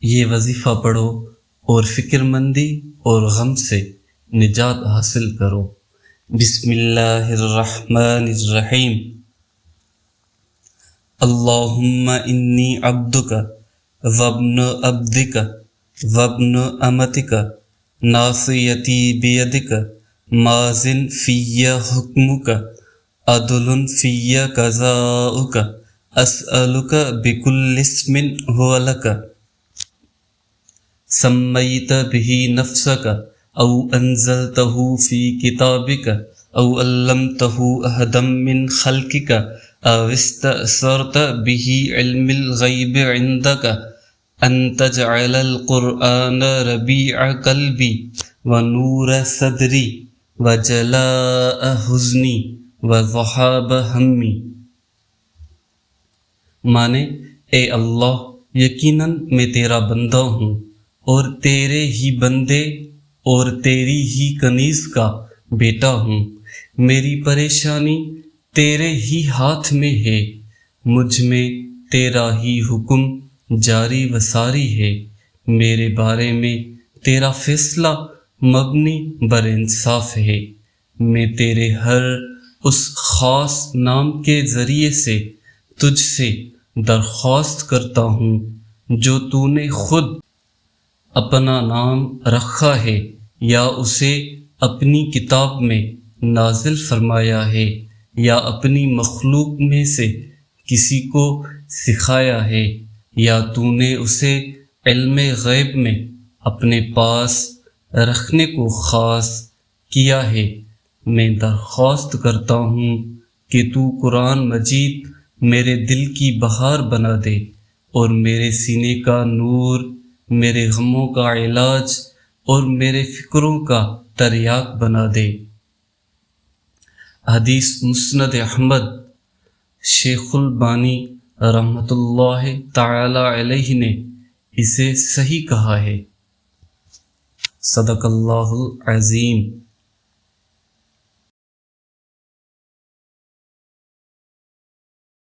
یہ وظیفہ پڑھو اور فکر مندی اور غم سے نجات حاصل کرو۔ بسم اللہ الرحمن الرحیم۔ اللہم انی عبدک وابن عبدک وابن امتک ناصیتی بیدک ماض فی حکمک عدل فی قضاؤک اسألک بکل اسم هو لک سمیت بہ نفسک او انزلتہ فی کتابک او علمتہ احدا من خلقک او استأثرت بہ علم الغیب عندک ان تجعل القرآن ربیع قلبی ونور صدری وجلاء حزنی وذہاب ہمی۔ مانے اے اللہ، یقیناً میں تیرا بندہ ہوں اور تیرے ہی بندے اور تیری ہی کنیز کا بیٹا ہوں۔ میری پریشانی تیرے ہی ہاتھ میں ہے، مجھ میں تیرا ہی حکم جاری و ساری ہے۔ میرے بارے میں تیرا فیصلہ مبنی بر انصاف ہے۔ میں تیرے ہر اس خاص نام کے ذریعے سے تجھ سے درخواست کرتا ہوں جو تو نے خود اپنا نام رکھا ہے یا اسے اپنی کتاب میں نازل فرمایا ہے یا اپنی مخلوق میں سے کسی کو سکھایا ہے یا تو نے اسے علم غیب میں اپنے پاس رکھنے کو خاص کیا ہے۔ میں درخواست کرتا ہوں کہ تو قرآن مجید میرے دل کی بہار بنا دے اور میرے سینے کا نور، میرے غموں کا علاج اور میرے فکروں کا تریاق بنا دے۔ حدیث مسند احمد، شیخ البانی رحمۃ اللہ تعالی علیہ نے اسے صحیح کہا ہے۔ صدق اللہ العظیم۔